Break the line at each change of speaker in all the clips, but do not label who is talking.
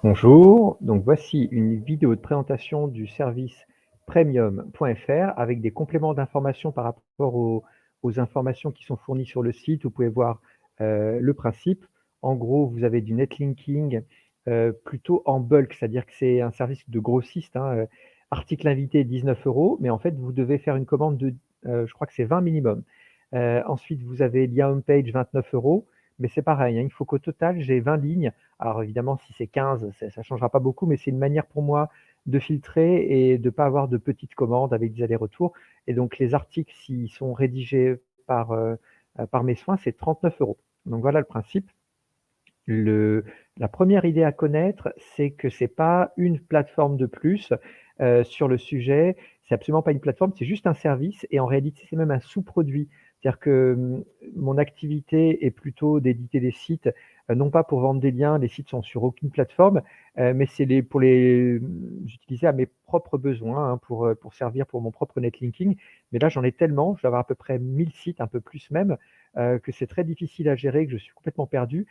Bonjour, donc voici une vidéo de présentation du service premium.fr avec des compléments d'informations par rapport aux informations qui sont fournies sur le site. Vous pouvez voir le principe. En gros, vous avez du netlinking plutôt en bulk, c'est-à-dire que c'est un service de grossiste, hein, article invité 19 euros, mais en fait, vous devez faire une commande de, je crois que c'est 20 minimum. Ensuite, vous avez lien homepage 29 euros, mais c'est pareil, hein, il faut qu'au total, j'ai 20 lignes. Alors évidemment, si c'est 15, ça ne changera pas beaucoup, mais c'est une manière pour moi de filtrer et de ne pas avoir de petites commandes avec des allers-retours. Et donc les articles, s'ils sont rédigés par mes soins, c'est 39 euros. Donc voilà le principe. Le La première idée à connaître, c'est que c'est pas une plateforme de plus, sur le sujet. C'est absolument pas une plateforme, c'est juste un service et en réalité, c'est même un sous-produit. C'est-à-dire que, mon activité est plutôt d'éditer des sites, non pas pour vendre des liens, les sites sont sur aucune plateforme, mais c'est pour les j'utilisais à mes propres besoins, hein, pour servir pour mon propre netlinking. Mais là, j'en ai tellement, je dois avoir à peu près 1000 sites, un peu plus même, que c'est très difficile à gérer, que je suis complètement perdu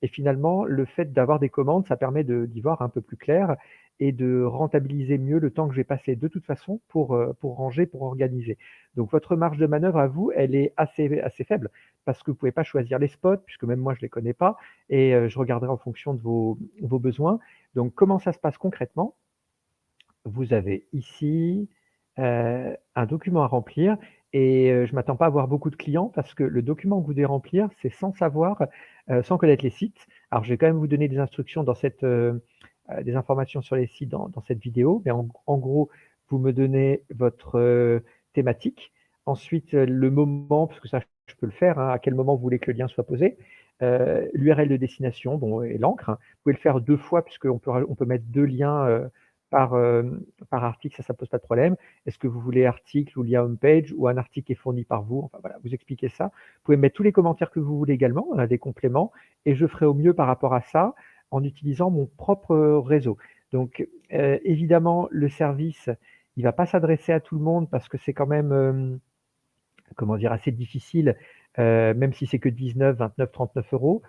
et finalement, le fait d'avoir des commandes, ça permet d'y voir un peu plus clair et de rentabiliser mieux le temps que j'ai passé de toute façon pour ranger, pour organiser. Donc votre marge de manœuvre à vous, elle est assez faible parce que vous ne pouvez pas choisir les spots puisque même moi je ne les connais pas et je regarderai en fonction de vos besoins. Donc comment ça se passe concrètement? Vous avez ici, un document à remplir et je ne m'attends pas à avoir beaucoup de clients parce que le document que vous devez remplir, c'est sans savoir, sans connaître les sites. Alors je vais quand même vous donner des instructions dans des informations sur les sites dans cette vidéo, mais en gros, vous me donnez votre, thématique. Ensuite, le moment, parce que ça je peux le faire, hein, à quel moment vous voulez que le lien soit posé. L'URL de destination, bon et l'encre, hein. Vous pouvez le faire 2 fois puisqu'on peut mettre 2 liens, par, par article, ça pose pas de problème. Est-ce que vous voulez article ou lien homepage ou un article qui est fourni par vous? Enfin voilà, vous expliquez ça. Vous pouvez mettre tous les commentaires que vous voulez également, on a des compléments et je ferai au mieux par rapport à ça en utilisant mon propre réseau. Donc évidemment, le service, il va pas s'adresser à tout le monde parce que c'est quand même, comment dire? Assez difficile, même si c'est que 19, 29, 39 €,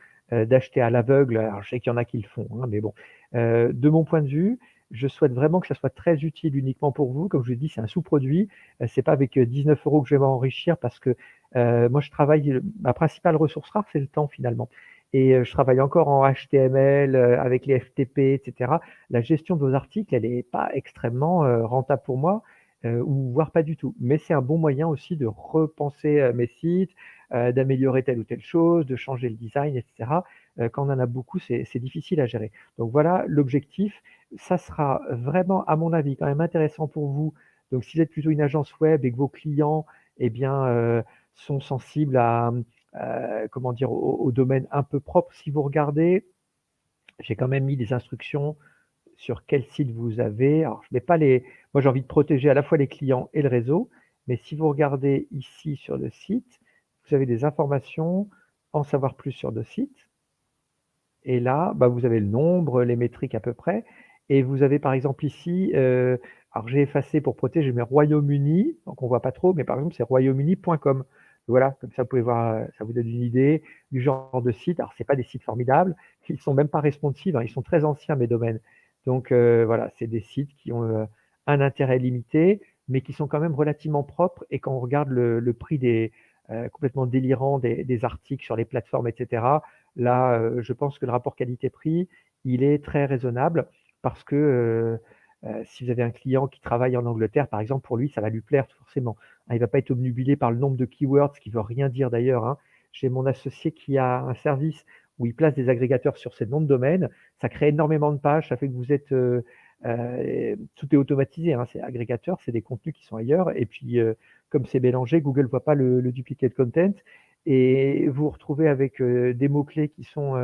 d'acheter à l'aveugle. Alors je sais qu'il y en a qui le font, hein, mais bon. De mon point de vue, je souhaite vraiment que ça soit très utile uniquement pour vous. Comme je vous l'ai dit, c'est un sous-produit. C'est pas avec, 19 € que je vais m'enrichir parce que, moi je travaille, ma principale ressource rare, c'est le temps finalement et je travaille encore en HTML, avec les FTP et cetera. La gestion de vos articles, elle est pas extrêmement, rentable pour moi, ou voire pas du tout. Mais c'est un bon moyen aussi de repenser, mes sites, d'améliorer telle ou telle chose, de changer le design et cetera. Quand on en a beaucoup, c'est difficile à gérer. Donc voilà l'objectif. Ça sera vraiment, à mon avis, quand même intéressant pour vous. Donc si vous êtes plutôt une agence web et que vos clients, eh bien, sont sensibles à, comment dire? Au domaine un peu propre. Si vous regardez, j'ai quand même mis des instructions sur quel site vous avez. Alors, je mets pas les. Moi, j'ai envie de protéger à la fois les clients et le réseau, mais si vous regardez ici sur le site, vous avez des informations, en savoir plus sur le site. Et là, bah, vous avez le nombre, les métriques à peu près. Et vous avez par exemple ici, alors j'ai effacé pour protéger, je mets Royaume-Uni, donc on voit pas trop, mais par exemple c'est royaumeuni.com. Voilà, comme ça vous pouvez voir, ça vous donne une idée du genre de site. Alors c'est pas des sites formidables, ils sont même pas responsives, hein, ils sont très anciens mes domaines. Donc voilà, c'est des sites qui ont, un intérêt limité, mais qui sont quand même relativement propres et quand on regarde le prix complètement délirant des articles sur les plateformes et cetera, là, je pense que le rapport qualité-prix, il est très raisonnable parce que, si vous avez un client qui travaille en Angleterre, par exemple, pour lui, ça va lui plaire forcément. Hein, il va pas être obnubilé par le nombre de keywords, ce qui veut rien dire d'ailleurs, hein. J'ai mon associé qui a un service où il place des agrégateurs sur ces noms de domaines. Ça crée énormément de pages, ça fait que vous êtes, tout est automatisé, hein. C'est agrégateur, c'est des contenus qui sont ailleurs et puis, comme c'est mélangé, Google voit pas le duplicate content et vous vous retrouvez avec, des mots-clés qui sont,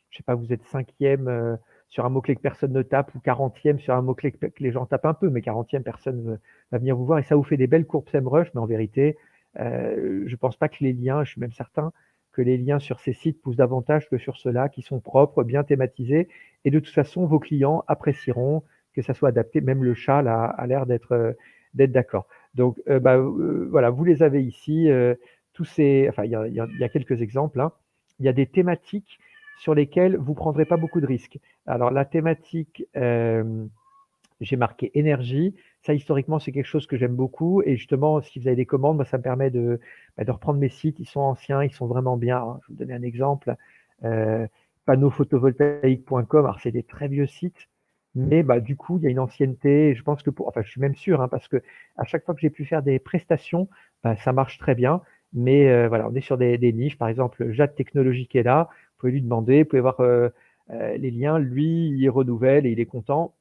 je sais pas, vous êtes 5e, sur un mot-clé que personne ne tape ou 40e sur un mot-clé que les gens tapent un peu, mais 40e personne va venir vous voir et ça vous fait des belles courbes SEMrush, mais en vérité, je pense pas que les liens, je suis même certain que les liens sur ces sites poussent davantage que sur ceux-là qui sont propres, bien thématisés et de toute façon vos clients apprécieront que ça soit adapté. Même le chat là a l'air d'être d'accord. Donc, bah, voilà, vous les avez ici, tous ces enfin il y a quelques exemples, hein. Il y a des thématiques sur lesquels vous prendrez pas beaucoup de risques. Alors la thématique, j'ai marqué énergie. Ça, historiquement, c'est quelque chose que j'aime beaucoup et justement, si vous avez des commandes, moi, ça me permet de reprendre mes sites. Ils sont anciens, ils sont vraiment bien, hein. Je vais vous donner un exemple, heu, panneausphotovoltaïques.com. Alors c'est des très vieux sites, mais du coup, il y a une ancienneté et je pense que je suis même sûr, hein, parce qu'à chaque fois que j'ai pu faire des prestations, ça marche très bien. Mais voilà, on est sur des niches. Par exemple, Jade Technologies qui est là, vous pouvez lui demander, vous pouvez voir, les liens. Lui, il renouvelle et il est content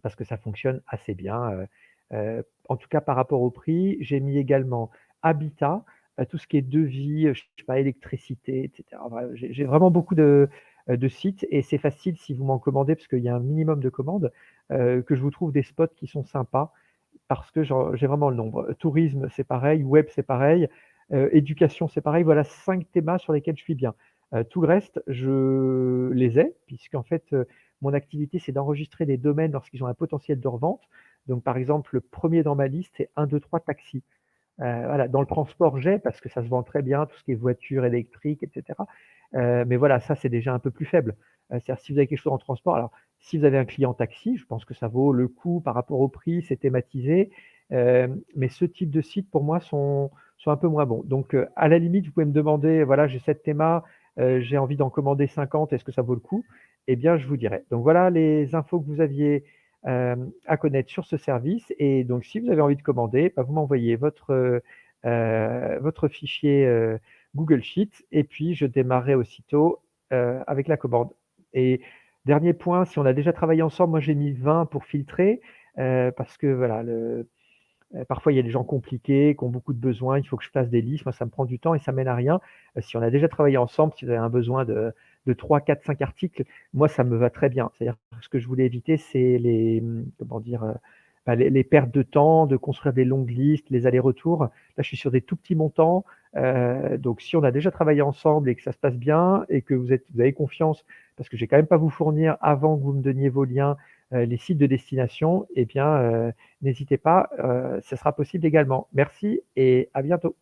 parce que ça fonctionne assez bien, en tout cas par rapport au prix. J'ai mis également habitat, tout ce qui est devis, je sais pas, électricité et cetera. Voilà, j'ai vraiment beaucoup de sites et c'est facile si vous m'en commandez parce qu'il y a un minimum de commandes, que je vous trouve des spots qui sont sympas parce que j'ai vraiment le nombre. Tourisme, c'est pareil, web, c'est pareil, éducation, c'est pareil. Voilà 5 thémas sur lesquels je suis bien. Tout le reste, je les ai puisqu'en fait, mon activité, c'est d'enregistrer des domaines lorsqu'ils ont un potentiel de revente. Donc par exemple, le premier dans ma liste, c'est 123 taxi. Voilà, dans le transport, j'ai parce que ça se vend très bien, tout ce qui est voiture électrique et cetera. Mais voilà, ça, c'est déjà un peu plus faible. C'est-à-dire si vous avez quelque chose en transport alors, si vous avez un client taxi, je pense que ça vaut le coup par rapport au prix, c'est thématisé. Mais ce type de sites, pour moi, sont un peu moins bons. Donc, à la limite, vous pouvez me demander, voilà, j'ai cette théma, j'ai envie d'en commander 50, est-ce que ça vaut le coup? Eh bien, je vous dirai. Donc voilà les infos que vous aviez, à connaître sur ce service et donc si vous avez envie de commander, vous m'envoyez votre fichier, Google Sheets et puis je démarrerai aussitôt, avec la commande et dernier point, si on a déjà travaillé ensemble, moi j'ai mis 20 pour filtrer, parce que voilà parfois il y a des gens compliqués qui ont beaucoup de besoins, il faut que je fasse des listes, moi ça me prend du temps et ça mène à rien. Si on a déjà travaillé ensemble, si vous avez un besoin de 3, 4, 5 articles, moi ça me va très bien. C'est-à-dire que ce que je voulais éviter, c'est comment dire? Les pertes de temps, de construire des longues listes, les allers-retours. Là, je suis sur des tout petits montants, donc si on a déjà travaillé ensemble et que ça se passe bien et que vous avez confiance, parce que je vais quand même pas vous fournir avant que vous me donniez vos liens, les sites de destination et bien, n'hésitez pas, ce sera possible également. Merci et à bientôt.